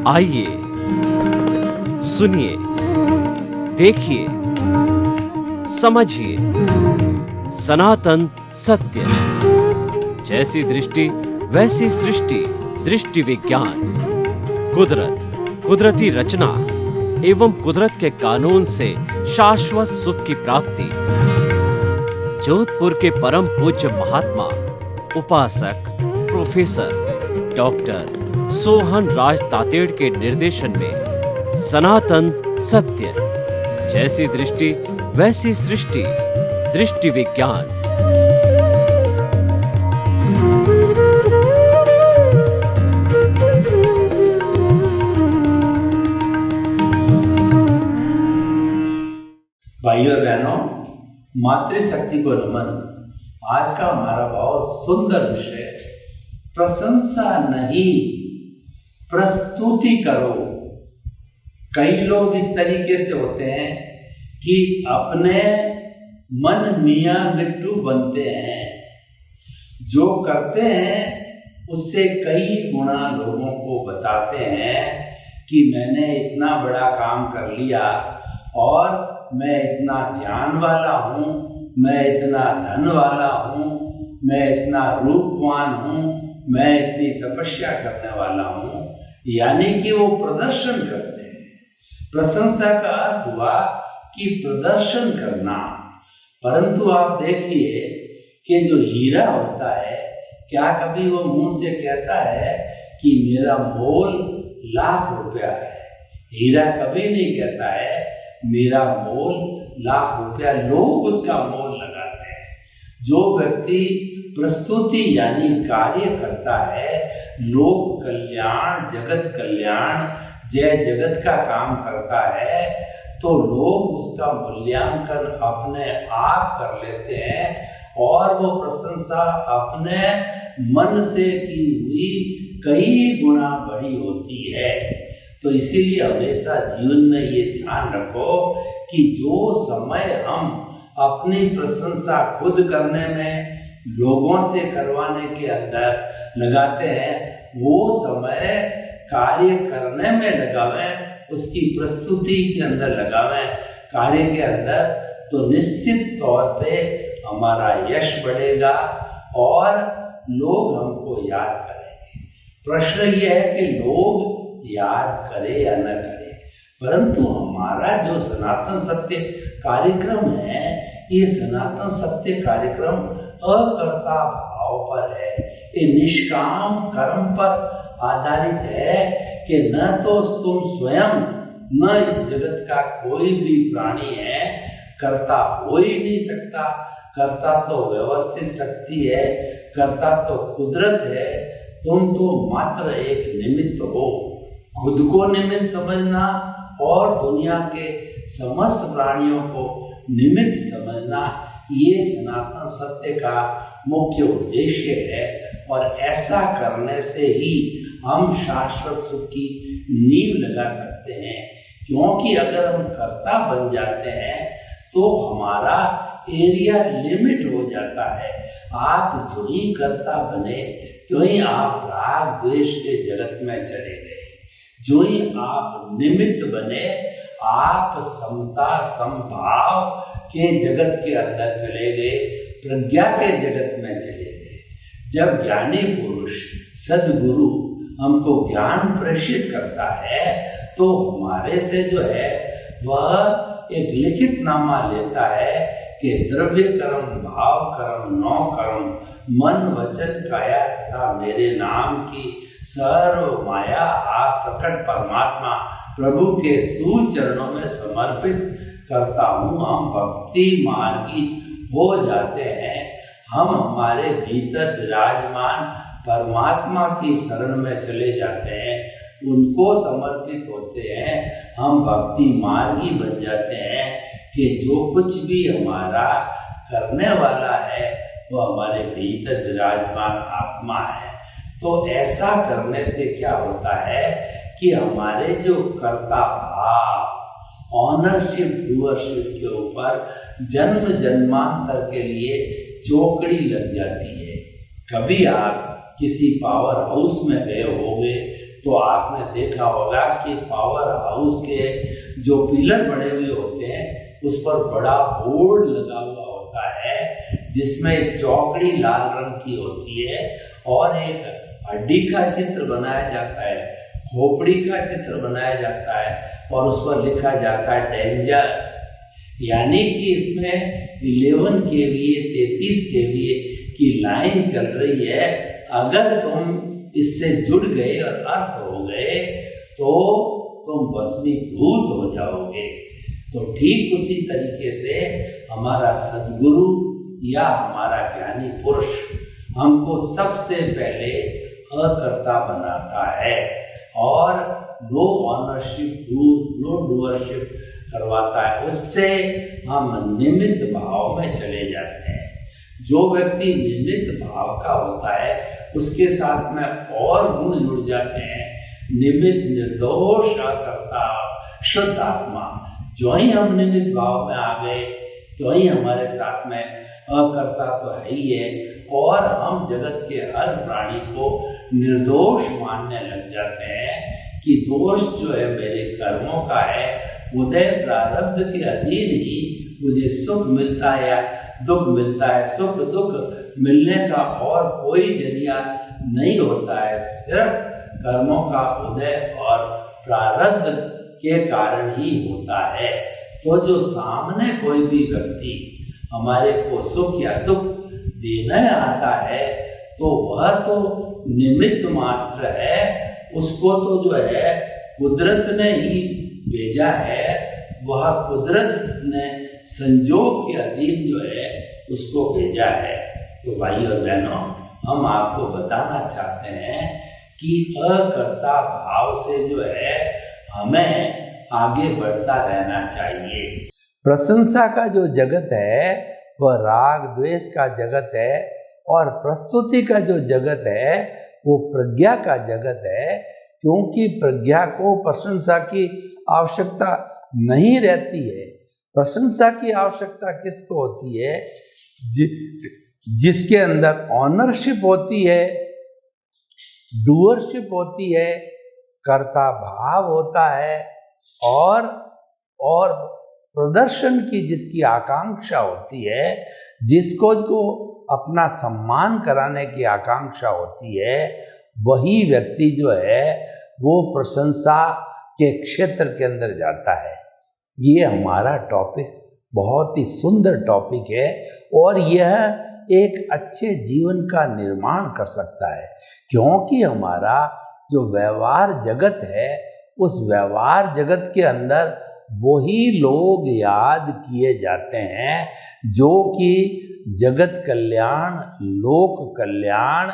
आइए, सुनिए, देखिए, समझिए सनातन सत्य। जैसी दृष्टि वैसी सृष्टि, दृष्टि विज्ञान। कुदरत, कुदरती रचना एवं कुदरत के कानून से शाश्वत सुख की प्राप्ति। जोधपुर के परम पूज्य महात्मा उपासक प्रोफेसर डॉक्टर सोहन राज तातेड़ के निर्देशन में सनातन सत्य। जैसी दृष्टि वैसी सृष्टि, दृष्टि विज्ञान। भाइयों और बहनों, मातृशक्ति को नमन। आज का हमारा बहुत सुंदर विषय, प्रशंसा नहीं प्रस्तुति करो। कई लोग इस तरीके से होते हैं कि अपने मन मियां मिट्टू बनते हैं। जो करते हैं उससे कई गुना लोगों को बताते हैं कि मैंने इतना बड़ा काम कर लिया और मैं इतना ज्ञान वाला हूँ, मैं इतना धन वाला हूँ, मैं इतना रूपवान हूँ, मैं इतनी तपस्या करने वाला हूँ। यानी कि वो प्रदर्शन करते हैं। प्रशंसा का अर्थ हुआ कि प्रदर्शन करना। परंतु आप देखिए कि जो हीरा होता है, क्या कभी वो मुंह से कहता है कि मेरा मोल ₹1,00,000 है? हीरा कभी नहीं कहता है मेरा मोल ₹1,00,000। लोग उसका मोल लगाते हैं। जो व्यक्ति प्रस्तुति यानी कार्य करता है, लोक कल्याण, जगत कल्याण, जय जगत का काम करता है, तो लोग उसका मूल्यांकन अपने आप कर लेते हैं और वो प्रशंसा अपने मन से की हुई कई गुना बड़ी होती है। तो इसीलिए हमेशा जीवन में ये ध्यान रखो कि जो समय हम अपनी प्रशंसा खुद करने में, लोगों से करवाने के अंदर लगाते हैं, वो समय कार्य करने में लगावें, उसकी प्रस्तुति के अंदर लगावें, कार्य के अंदर, तो निश्चित तौर पे हमारा यश बढ़ेगा और लोग हमको याद करेंगे। प्रश्न ये है कि लोग याद करें या न करें, परंतु हमारा जो सनातन सत्य कार्यक्रम है, ये सनातन सत्य कार्यक्रम अकर्ता भाव पर है। ये निष्काम कर्म पर आधारित है कि न तो तुम स्वयं, न इस जगत का कोई भी प्राणी है कर्ता हो ही नहीं सकता। कर्ता तो व्यवस्थित शक्ति है, कर्ता तो कुदरत है। तुम तो मात्र एक निमित्त हो। खुद को निमित्त समझना और दुनिया के समस्त प्राणियों को निमित्त समझना, ये सनातन सत्य का मुख्य उद्देश्य है। और ऐसा करने से ही हम शाश्वत सुख की नींव लगा सकते हैं। क्योंकि अगर हम कर्ता बन जाते हैं तो हमारा एरिया लिमिट हो जाता है। आप जो ही कर्ता बने, तो ही आप राग द्वेष के जगत में चले गए। जो ही आप निमित्त बने, आप समता समभाव के जगत के अंदर चले गए, प्रज्ञा के जगत में चले गए। जब ज्ञानी पुरुष सद्गुरु हमको ज्ञान प्रेषित करता है, तो हमारे से जो है वह एक लिखित नामा लेता है कि द्रव्य कर्म, भाव कर्म, नौ कर्म, मन वचन काया तथा मेरे नाम की सर्व माया आप प्रकट परमात्मा प्रभु के सूचरणों में समर्पित करता हूँ। हम भक्ति मार्गी हो जाते हैं। हम हमारे भीतर विराजमान परमात्मा की शरण में चले जाते हैं, उनको समर्पित होते हैं। हम भक्ति मार्गी बन जाते हैं कि जो कुछ भी हमारा करने वाला है वो हमारे भीतर विराजमान आत्मा है। तो ऐसा करने से क्या होता है कि हमारे जो कर्ता भाव, ऑनरशिप, डूअरशिप के ऊपर जन्म जन्मांतर के लिए चौकड़ी लग जाती है। कभी आप किसी पावर हाउस में गए होंगे तो आपने देखा होगा कि पावर हाउस के जो पिलर बने हुए होते हैं उस पर बड़ा बोर्ड लगा हुआ होता है, जिसमें एक चौकड़ी लाल रंग की होती है और एक हड्डी का चित्र बनाया जाता है, खोपड़ी का चित्र बनाया जाता है और उस पर लिखा जाता है डेंजर। यानी कि इसमें 11 kVA 33 kVA की लाइन चल रही है, अगर तुम इससे जुड़ गए और अर्थ हो गए तो तुम भस्मीभूत हो जाओगे। तो ठीक उसी तरीके से हमारा सद्गुरु या हमारा ज्ञानी पुरुष हमको सबसे पहले अकर्ता बनाता है और नो ऑनरशिप नो डूअरशिप करवाता है। उससे हम निमित्त भाव में चले जाते हैं। जो व्यक्ति निमित्त भाव का होता है उसके साथ में और गुण जुड़ जाते हैं, निमित्त, निर्दोष, अकर्ता, शुद्ध आत्मा। जो ही हम निमित्त भाव में आ गए तो ही हमारे साथ में अकर्ता तो है ही है और हम जगत के हर प्राणी को निर्दोष मानने लग जाते हैं कि दोष जो है मेरे कर्मों का है, उदय प्रारब्ध के अधीन ही मुझे सुख मिलता है या दुख मिलता है। सुख दुख मिलने का और कोई जरिया नहीं होता है, सिर्फ कर्मों का उदय और प्रारब्ध के कारण ही होता है। तो जो सामने कोई भी व्यक्ति हमारे को सुख या दुख देने आता है तो वह तो निमित्त मात्र है, उसको तो जो है कुदरत ने ही भेजा है, वह कुदरत ने संजोग के अधीन जो है उसको भेजा है। तो भाई और बहनों, हम आपको बताना चाहते हैं कि अकर्ता भाव से जो है हमें आगे बढ़ता रहना चाहिए। प्रशंसा का जो जगत है वह राग द्वेष का जगत है और प्रस्तुति का जो जगत है वो प्रज्ञा का जगत है, क्योंकि प्रज्ञा को प्रशंसा की आवश्यकता नहीं रहती है। प्रशंसा की आवश्यकता किसको होती है? जिसके अंदर ऑनरशिप होती है, डूअरशिप होती है, कर्ता भाव होता है और प्रदर्शन की जिसकी आकांक्षा होती है, जिसको अपना सम्मान कराने की आकांक्षा होती है, वही व्यक्ति जो है वो प्रशंसा के क्षेत्र के अंदर जाता है। ये हमारा टॉपिक बहुत ही सुंदर टॉपिक है और यह एक अच्छे जीवन का निर्माण कर सकता है, क्योंकि हमारा जो व्यवहार जगत है उस व्यवहार जगत के अंदर वही लोग याद किए जाते हैं जो कि जगत कल्याण, लोक कल्याण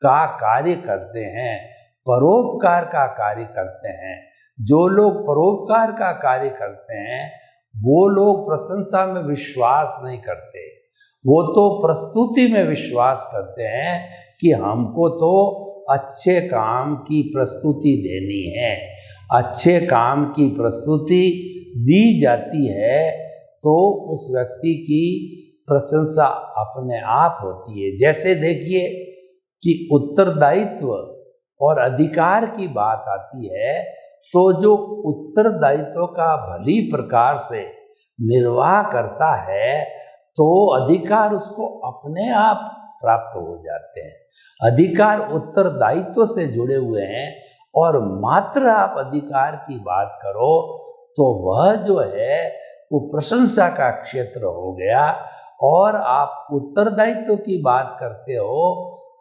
का कार्य करते हैं, परोपकार का कार्य करते हैं। जो लोग परोपकार का कार्य करते हैं वो लोग प्रशंसा में विश्वास नहीं करते, वो तो प्रस्तुति में विश्वास करते हैं कि हमको तो अच्छे काम की प्रस्तुति देनी है। अच्छे काम की प्रस्तुति दी जाती है तो उस व्यक्ति की प्रशंसा अपने आप होती है। जैसे देखिए कि उत्तरदायित्व और अधिकार की बात आती है तो जो उत्तरदायित्व का भली प्रकार से निर्वाह करता है तो अधिकार उसको अपने आप प्राप्त हो जाते हैं। अधिकार उत्तरदायित्व से जुड़े हुए हैं और मात्र आप अधिकार की बात करो तो वह जो है वो प्रशंसा का क्षेत्र हो गया, और आप उत्तरदायित्व की बात करते हो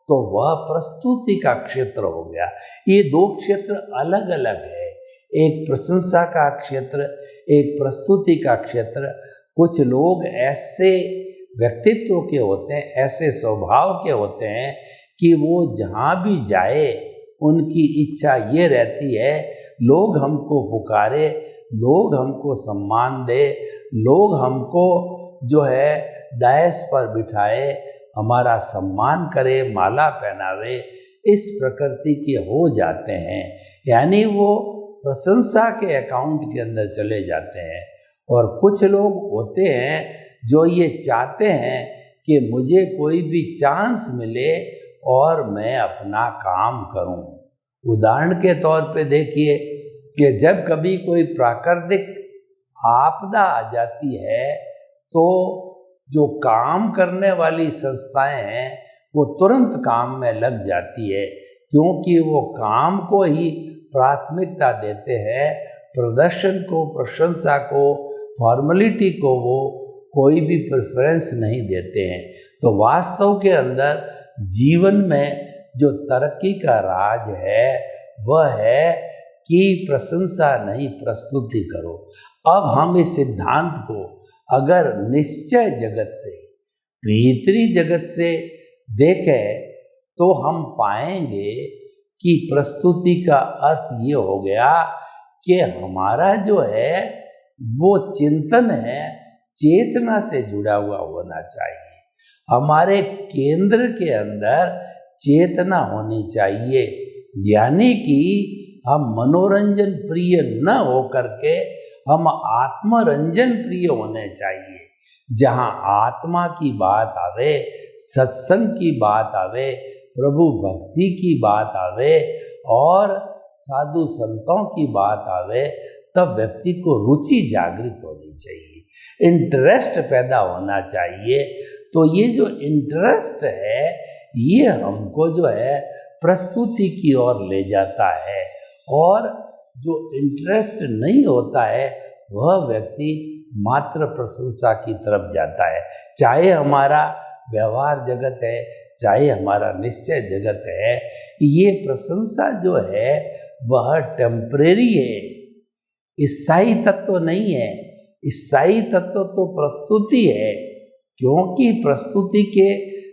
तो वह प्रस्तुति का क्षेत्र हो गया। ये दो क्षेत्र अलग अलग है, एक प्रशंसा का क्षेत्र, एक प्रस्तुति का क्षेत्र। कुछ लोग ऐसे व्यक्तित्व के होते हैं, ऐसे स्वभाव के होते हैं कि वो जहाँ भी जाए उनकी इच्छा ये रहती है लोग हमको पुकारे, लोग हमको सम्मान दे, लोग हमको जो है डायस पर बिठाए, हमारा सम्मान करे, माला पहनावे। इस प्रकृति के हो जाते हैं, यानी वो प्रशंसा के अकाउंट के अंदर चले जाते हैं। और कुछ लोग होते हैं जो ये चाहते हैं कि मुझे कोई भी चांस मिले और मैं अपना काम करूं, उदाहरण के तौर पे देखिए कि जब कभी कोई प्राकृतिक आपदा आ जाती है तो जो काम करने वाली संस्थाएं हैं वो तुरंत काम में लग जाती है, क्योंकि वो काम को ही प्राथमिकता देते हैं, प्रदर्शन को, प्रशंसा को, फॉर्मेलिटी को वो कोई भी प्रेफरेंस नहीं देते हैं। तो वास्तव के अंदर जीवन में जो तरक्की का राज है वह है कि प्रशंसा नहीं, प्रस्तुति करो। अब हम इस सिद्धांत को अगर निश्चय जगत से, भीतरी जगत से देखें तो हम पाएंगे कि प्रस्तुति का अर्थ ये हो गया कि हमारा जो है वो चिंतन है चेतना से जुड़ा हुआ होना चाहिए। हमारे केंद्र के अंदर चेतना होनी चाहिए, यानी कि हम मनोरंजन प्रिय न हो करके हम आत्मरंजन प्रिय होने चाहिए। जहाँ आत्मा की बात आवे, सत्संग की बात आवे, प्रभु भक्ति की बात आवे और साधु संतों की बात आवे, तब व्यक्ति को रुचि जागृत होनी चाहिए, इंटरेस्ट पैदा होना चाहिए। तो ये जो इंटरेस्ट है ये हमको जो है प्रस्तुति की ओर ले जाता है, और जो इंटरेस्ट नहीं होता है वह व्यक्ति मात्र प्रशंसा की तरफ जाता है। चाहे हमारा व्यवहार जगत है, चाहे हमारा निश्चय जगत है, ये प्रशंसा जो है वह टेम्परेरी है, स्थायी तत्व नहीं है। स्थायी तत्व तो प्रस्तुति है, क्योंकि प्रस्तुति के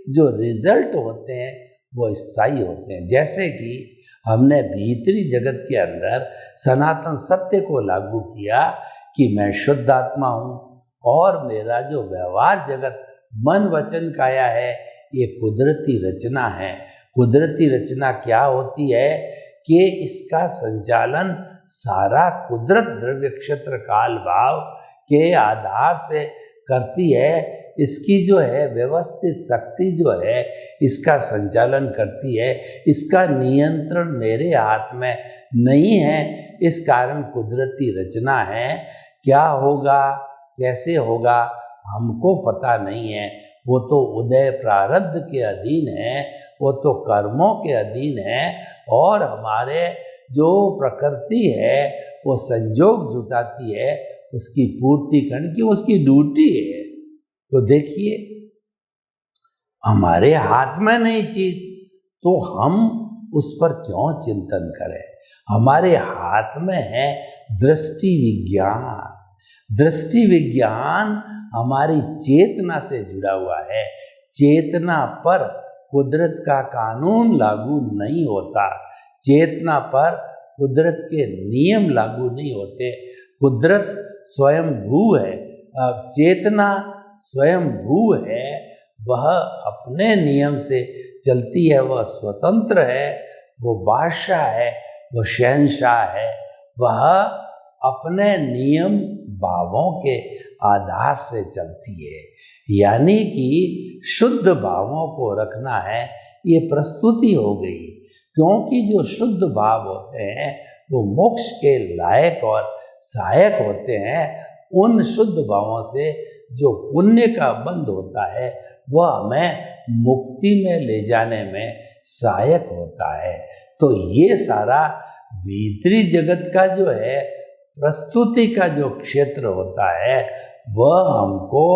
जो रिजल्ट होते हैं वो स्थायी होते हैं। जैसे कि हमने भीतरी जगत के अंदर सनातन सत्य को लागू किया कि मैं शुद्ध आत्मा हूँ और मेरा जो व्यवहार जगत मन वचन काया है ये कुदरती रचना है। कुदरती रचना क्या होती है कि इसका संचालन सारा कुदरत द्रव्य क्षेत्र काल भाव के आधार से करती है। इसकी जो है व्यवस्थित शक्ति जो है इसका संचालन करती है। इसका नियंत्रण मेरे हाथ में नहीं है, इस कारण कुदरती रचना है। क्या होगा, कैसे होगा, हमको पता नहीं है। वो तो उदय प्रारब्ध के अधीन है, वो तो कर्मों के अधीन है, और हमारे जो प्रकृति है वो संजोग जुटाती है, उसकी पूर्ति करने की उसकी ड्यूटी है। तो देखिए, हमारे हाथ में नहीं चीज तो हम उस पर क्यों चिंतन करें। हमारे हाथ में है दृष्टि विज्ञान। दृष्टि विज्ञान हमारी चेतना से जुड़ा हुआ है। चेतना पर कुदरत का कानून लागू नहीं होता, चेतना पर कुदरत के नियम लागू नहीं होते। कुदरत स्वयं भू है, चेतना स्वयं भू है, वह अपने नियम से चलती है, वह स्वतंत्र है, वो बादशाह है, वो शहंशाह है। वह अपने नियम भावों के आधार से चलती है, यानी कि शुद्ध भावों को रखना है, ये प्रस्तुति हो गई। क्योंकि जो शुद्ध भाव होते हैं वो मोक्ष के लायक और सहायक होते हैं। उन शुद्ध भावों से जो पुण्य का बंध होता है वह हमें मुक्ति में ले जाने में सहायक होता है। तो ये सारा भीतरी जगत का जो है प्रस्तुति का जो क्षेत्र होता है वह हमको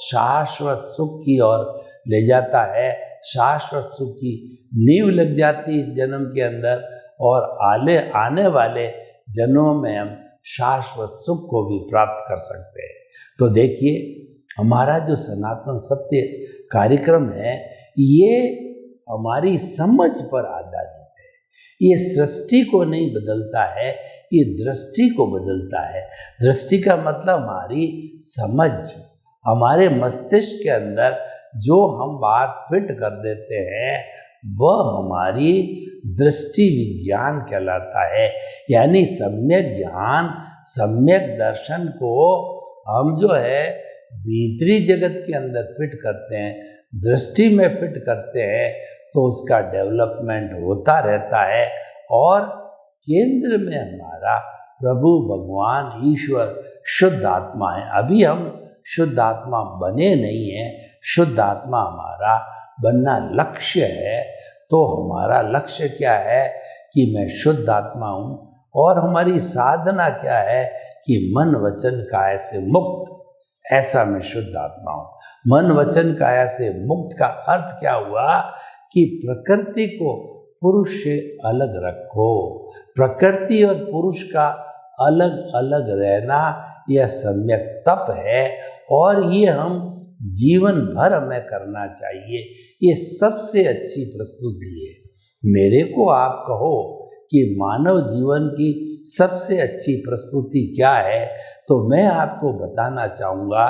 शाश्वत सुख की ओर ले जाता है। शाश्वत सुख की नींव लग जाती इस जन्म के अंदर, और आने वाले जन्मों में हम शाश्वत सुख को भी प्राप्त कर सकते हैं। तो देखिए, हमारा जो सनातन सत्य कार्यक्रम है ये हमारी समझ पर आधारित है। ये सृष्टि को नहीं बदलता है, ये दृष्टि को बदलता है। दृष्टि का मतलब हमारी समझ, हमारे मस्तिष्क के अंदर जो हम बात फिट कर देते हैं वह हमारी दृष्टि विज्ञान कहलाता है। यानी सम्यक ज्ञान, सम्यक दर्शन को हम जो है भीतरी जगत के अंदर फिट करते हैं, दृष्टि में फिट करते हैं, तो उसका डेवलपमेंट होता रहता है और केंद्र में हमारा प्रभु भगवान ईश्वर शुद्ध आत्मा है। अभी हम शुद्ध आत्मा बने नहीं हैं, शुद्ध आत्मा हमारा बनना लक्ष्य है। तो हमारा लक्ष्य क्या है कि मैं शुद्ध आत्मा हूँ, और हमारी साधना क्या है कि मन वचन काया से मुक्त, ऐसा मैं शुद्ध आत्मा हूँ। मन वचन काया से मुक्त का अर्थ क्या हुआ कि प्रकृति को पुरुष से अलग रखो। प्रकृति और पुरुष का अलग अलग रहना यह सम्यक तप है, और ये हम जीवन भर हमें करना चाहिए। ये सबसे अच्छी प्रस्तुति है। मेरे को आप कहो कि मानव जीवन की सबसे अच्छी प्रस्तुति क्या है, तो मैं आपको बताना चाहूँगा,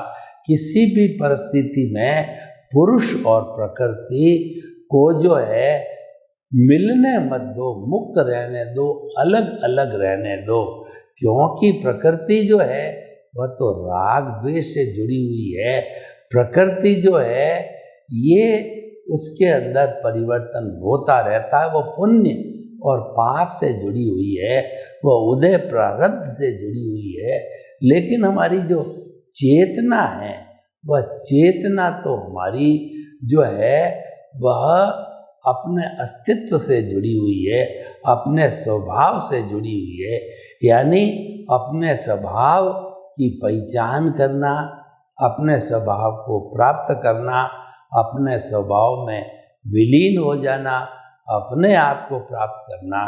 किसी भी परिस्थिति में पुरुष और प्रकृति को जो है मिलने मत दो, मुक्त रहने दो, अलग अलग रहने दो। क्योंकि प्रकृति जो है वह तो राग द्वेष से जुड़ी हुई है। प्रकृति जो है ये उसके अंदर परिवर्तन होता रहता है। वो पुण्य और पाप से जुड़ी हुई है, वह उदय प्रारब्ध से जुड़ी हुई है। लेकिन हमारी जो चेतना है, वह चेतना तो हमारी जो है वह अपने अस्तित्व से जुड़ी हुई है, अपने स्वभाव से जुड़ी हुई है। यानी अपने स्वभाव की पहचान करना, अपने स्वभाव को प्राप्त करना, अपने स्वभाव में विलीन हो जाना, अपने आप को प्राप्त करना,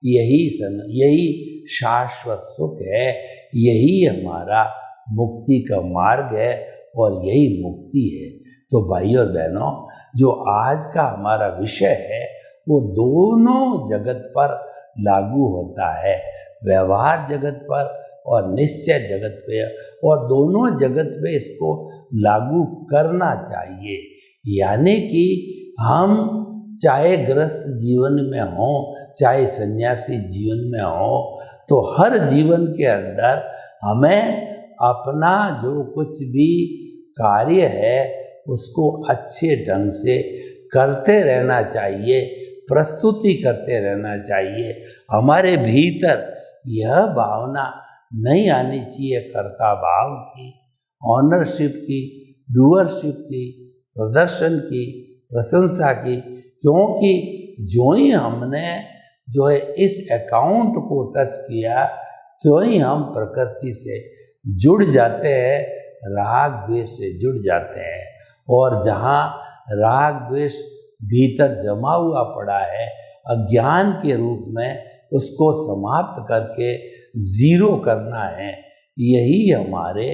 यही शाश्वत सुख है, यही हमारा मुक्ति का मार्ग है, और यही मुक्ति है। तो भाई और बहनों, जो आज का हमारा विषय है वो दोनों जगत पर लागू होता है, व्यवहार जगत पर और निश्चय जगत पे, और दोनों जगत पे इसको लागू करना चाहिए। यानी कि हम चाहे गृहस्थ जीवन में हों, चाहे सन्यासी जीवन में हों, तो हर जीवन के अंदर हमें अपना जो कुछ भी कार्य है उसको अच्छे ढंग से करते रहना चाहिए, प्रस्तुति करते रहना चाहिए। हमारे भीतर यह भावना नहीं आनी चाहिए कर्ता भाव की, ऑनरशिप की, डूअरशिप की, प्रदर्शन की, प्रशंसा की। क्योंकि जो ही हमने जो है इस अकाउंट को टच किया, तो ही हम प्रकृति से जुड़ जाते हैं, राग द्वेष से जुड़ जाते हैं। और जहाँ राग द्वेष भीतर जमा हुआ पड़ा है अज्ञान के रूप में, उसको समाप्त करके जीरो करना है, यही हमारे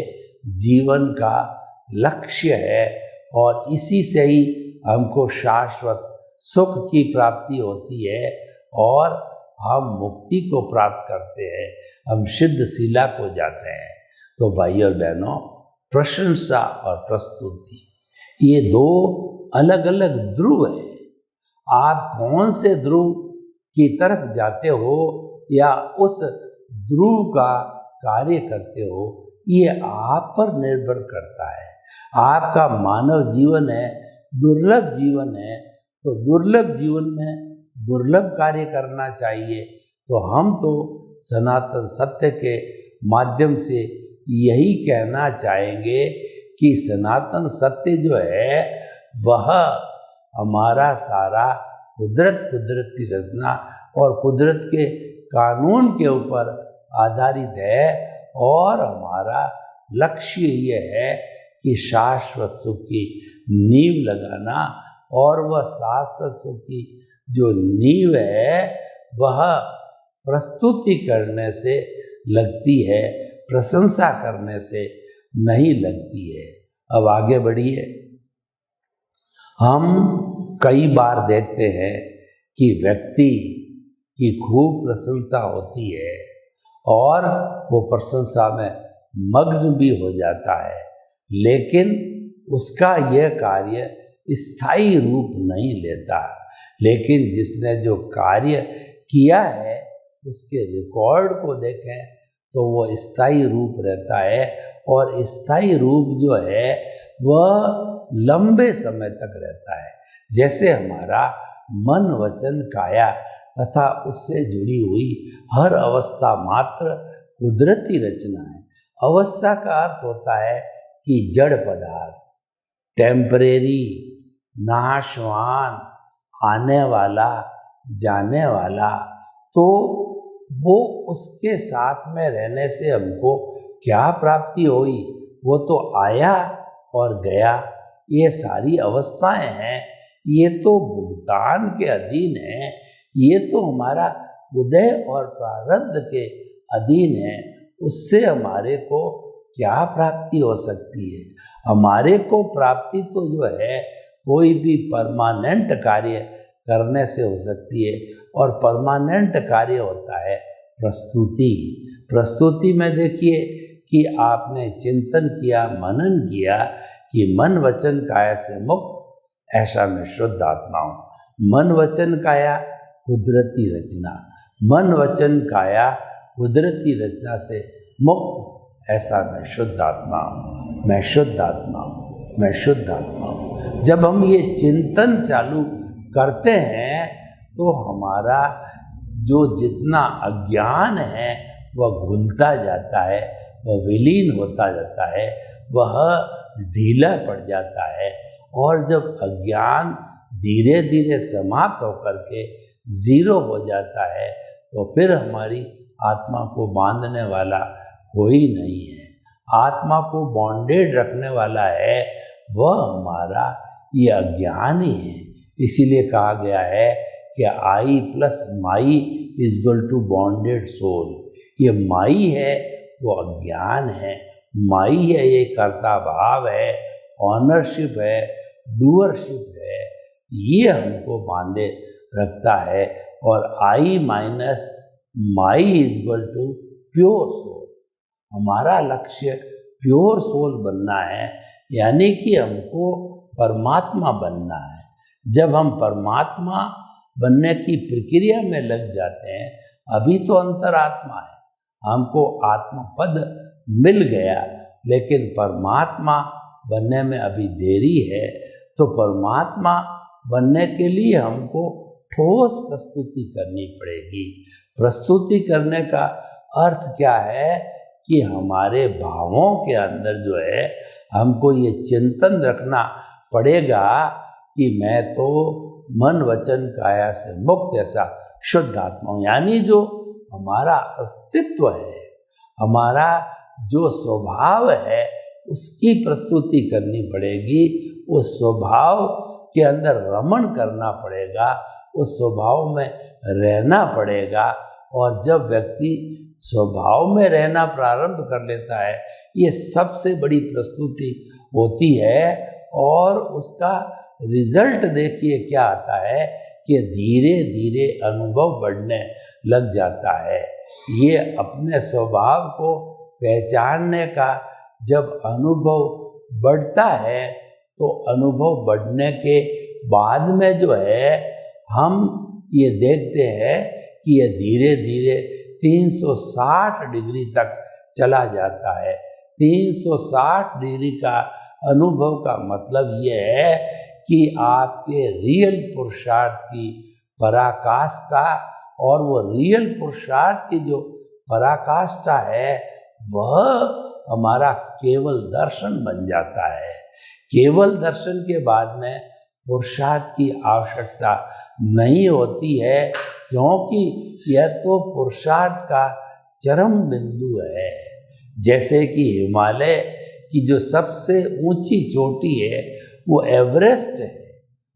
जीवन का लक्ष्य है। और इसी से ही हमको शाश्वत सुख की प्राप्ति होती है, और हम मुक्ति को प्राप्त करते हैं, हम सिद्ध शिला को जाते हैं। तो भाई और बहनों, प्रशंसा और प्रस्तुति ये दो अलग अलग ध्रुव है। आप कौन से ध्रुव की तरफ जाते हो या उस ध्रुव का कार्य करते हो, ये आप पर निर्भर करता है। आपका मानव जीवन है, दुर्लभ जीवन है, तो दुर्लभ जीवन में दुर्लभ कार्य करना चाहिए। तो हम तो सनातन सत्य के माध्यम से यही कहना चाहेंगे कि सनातन सत्य जो है वह हमारा सारा कुदरती रचना और कुदरत के कानून के ऊपर आधारित है, और हमारा लक्ष्य ये है कि शाश्वत सुख की नींव लगाना। और वह शाश्वत सुख की जो नींव है वह प्रस्तुति करने से लगती है, प्रशंसा करने से नहीं लगती है। अब आगे बढ़िए। हम कई बार देखते हैं कि व्यक्ति की खूब प्रशंसा होती है और वो प्रशंसा में मग्न भी हो जाता है, लेकिन उसका यह कार्य स्थायी रूप नहीं लेता। लेकिन जिसने जो कार्य किया है उसके रिकॉर्ड को देखें तो वो स्थायी रूप रहता है, और स्थायी रूप जो है वह लंबे समय तक रहता है। जैसे हमारा मन वचन काया तथा उससे जुड़ी हुई हर अवस्था मात्र कुदरती रचना है। अवस्था का अर्थ होता है कि जड़ पदार्थ, टेम्परेरी, नाशवान, आने वाला, जाने वाला। तो वो उसके साथ में रहने से हमको क्या प्राप्ति हुई? वो तो आया और गया। ये सारी अवस्थाएं हैं, ये तो भुगतान के अधीन है, ये तो हमारा उदय और प्रारब्ध के अधीन है। उससे हमारे को क्या प्राप्ति हो सकती है? हमारे को प्राप्ति तो जो है कोई भी परमानेंट कार्य करने से हो सकती है, और परमानेंट कार्य होता है प्रस्तुति। प्रस्तुति में देखिए कि आपने चिंतन किया, मनन किया कि मन वचन काया से मुक्त, ऐसा मैं शुद्ध आत्मा हूँ। मन वचन काया कुदरती रचना, मन वचन काया कुदरती रचना से मुक्त, ऐसा मैं शुद्ध आत्मा हूँ, मैं शुद्ध आत्मा हूँ, मैं शुद्ध आत्मा हूँ। जब हम ये चिंतन चालू करते हैं तो हमारा जो जितना अज्ञान है वह घुलता जाता है, वह विलीन होता जाता है, वह ढीला पड़ जाता है। और जब अज्ञान धीरे धीरे समाप्त होकर के जीरो हो जाता है तो फिर हमारी आत्मा को बांधने वाला कोई नहीं है। आत्मा को बॉन्डेड रखने वाला है वह हमारा ये अज्ञान ही है। इसीलिए कहा गया है कि I plus my is equal to bonded soul. ये माई है वो अज्ञान है, माई है ये कर्ता भाव है, ऑनरशिप है, डूअरशिप है, ये हमको बांधे रखता है। और I minus my is equal to pure soul. हमारा लक्ष्य प्योर सोल बनना है, यानी कि हमको परमात्मा बनना है। जब हम परमात्मा बनने की प्रक्रिया में लग जाते हैं, अभी तो अंतरात्मा है, हमको आत्मपद मिल गया, लेकिन परमात्मा बनने में अभी देरी है। तो परमात्मा बनने के लिए हमको ठोस प्रस्तुति करनी पड़ेगी। प्रस्तुति करने का अर्थ क्या है कि हमारे भावों के अंदर जो है हमको ये चिंतन रखना पड़ेगा कि मैं तो मन वचन काया से मुक्त ऐसा शुद्ध आत्मा हूँ। यानी जो हमारा अस्तित्व है, हमारा जो स्वभाव है, उसकी प्रस्तुति करनी पड़ेगी। उस स्वभाव के अंदर रमण करना पड़ेगा, उस स्वभाव में रहना पड़ेगा। और जब व्यक्ति स्वभाव में रहना प्रारंभ कर लेता है, ये सबसे बड़ी प्रस्तुति होती है। और उसका रिजल्ट देखिए क्या आता है कि धीरे धीरे अनुभव बढ़ने लग जाता है। ये अपने स्वभाव को पहचानने का जब अनुभव बढ़ता है तो अनुभव बढ़ने के बाद में जो है हम ये देखते हैं कि ये धीरे धीरे 360 डिग्री तक चला जाता है। 360 डिग्री का अनुभव का मतलब ये है कि आपके रियल पुरुषार्थ की पराकाष्ठा, और वो रियल पुरुषार्थ की जो पराकाष्ठा है वह हमारा केवल दर्शन बन जाता है। केवल दर्शन के बाद में पुरुषार्थ की आवश्यकता नहीं होती है, क्योंकि यह तो पुरुषार्थ का चरम बिंदु है। जैसे कि हिमालय की जो सबसे ऊंची चोटी है वो एवरेस्ट है,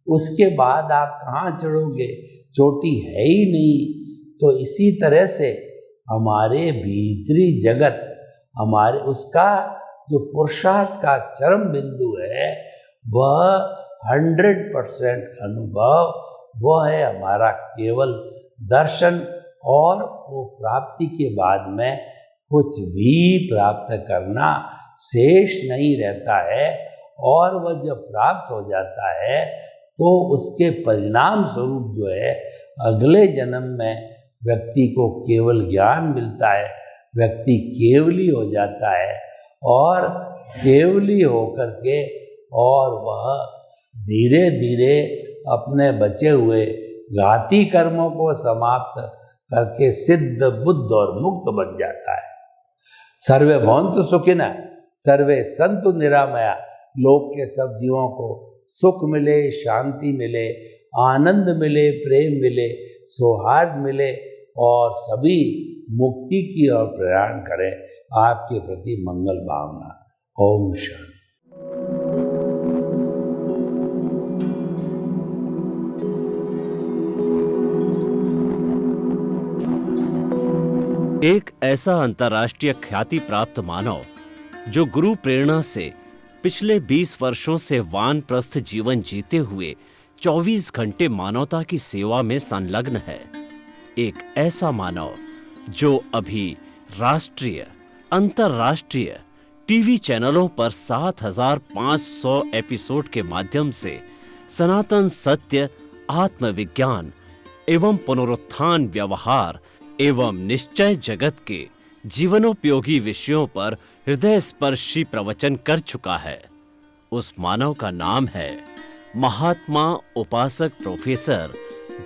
उसके बाद आप कहाँ चढ़ोगे? चोटी है ही नहीं। तो इसी तरह से हमारे भीतरी जगत, हमारे उसका जो पुरुषार्थ का चरम बिंदु है वह 100% अनुभव, वह है हमारा केवल दर्शन। और वो प्राप्ति के बाद में कुछ भी प्राप्त करना शेष नहीं रहता है। और वह जब प्राप्त हो जाता है तो उसके परिणाम स्वरूप जो है अगले जन्म में व्यक्ति को केवल ज्ञान मिलता है, व्यक्ति केवली हो जाता है। और केवली होकर के और वह धीरे धीरे अपने बचे हुए घाती कर्मों को समाप्त करके सिद्ध, बुद्ध और मुक्त बन जाता है। सर्वे भवन्तु सुखिनः, सर्वे सन्तु निरामया। लोक के सब जीवों को सुख मिले, शांति मिले, आनंद मिले, प्रेम मिले, सौहार्द मिले और सभी मुक्ति की ओर प्रयाण करें। आपके प्रति मंगल भावना। ओम शांति। एक ऐसा अंतर्राष्ट्रीय ख्याति प्राप्त मानव जो गुरु प्रेरणा से पिछले 20 वर्षों से वानप्रस्थ जीवन जीते हुए 24 घंटे मानवता की सेवा में संलग्न है। एक ऐसा मानव जो अभी राष्ट्रीय, अंतर्राष्ट्रीय टीवी चैनलों पर 7,500 एपिसोड के माध्यम से सनातन सत्य, आत्मविज्ञान एवं पुनरुत्थान, व्यवहार एवं निश्चय जगत के जीवनोपयोगी विषयों पर हृदय स्पर्शी प्रवचन कर चुका है। उस मानव का नाम है महात्मा उपासक प्रोफेसर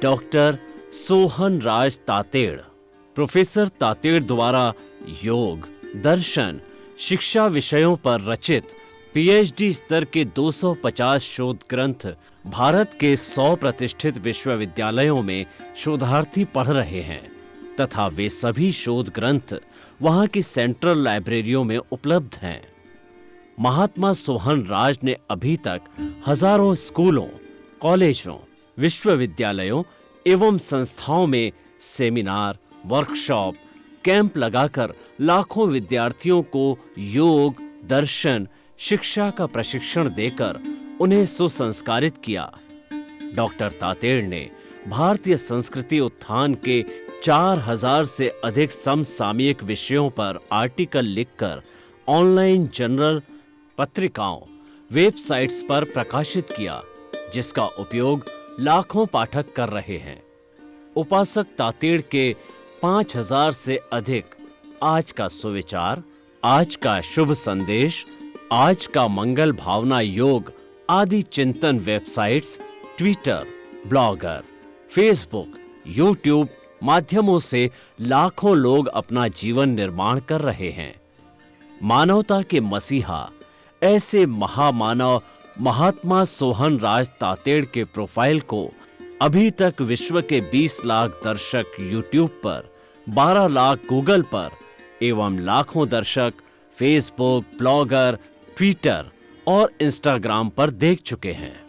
डॉक्टर सोहन राज तातेड़। प्रोफेसर तातेड़ द्वारा योग, दर्शन, शिक्षा विषयों पर रचित पीएचडी स्तर के 250 शोध ग्रंथ भारत के 100 प्रतिष्ठित विश्वविद्यालयों में शोधार्थी पढ़ रहे हैं तथा वे सभी शोध ग्रंथ वहां की सेंट्रल लाइब्रेरियों में उपलब्ध हैं। महात्मा सोहन राज ने अभी तक हजारों स्कूलों, कॉलेजों, विश्वविद्यालयों एवं संस्थाओं में सेमिनार, वर्कशॉप, कैंप लगाकर लाखों विद्यार्थियों को योग, दर्शन, शिक्षा का प्रशिक्षण देकर उन्हें सुसंस्कारित किया। डॉक्टर तातेड़ ने भारतीय संस्कृति उत्थान के 4000 से अधिक समसामयिक विषयों पर आर्टिकल लिखकर ऑनलाइन जर्नल, पत्रिकाओं, वेबसाइट्स पर प्रकाशित किया, जिसका उपयोग लाखों पाठक कर रहे हैं। उपासक तातेड़ के 5000 से अधिक आज का सुविचार, आज का शुभ संदेश, आज का मंगल भावना योग आदि चिंतन websites, Twitter, blogger, Facebook, YouTube माध्यमों से लाखों लोग अपना जीवन निर्माण कर रहे हैं। मानवता के मसीहा ऐसे महामानव महात्मा सोहन राज तातेड़ के प्रोफाइल को अभी तक विश्व के 20 लाख दर्शक यूट्यूब पर, 12 लाख गूगल पर एवं लाखों दर्शक फेसबुक, ब्लॉगर, ट्विटर और इंस्टाग्राम पर देख चुके हैं।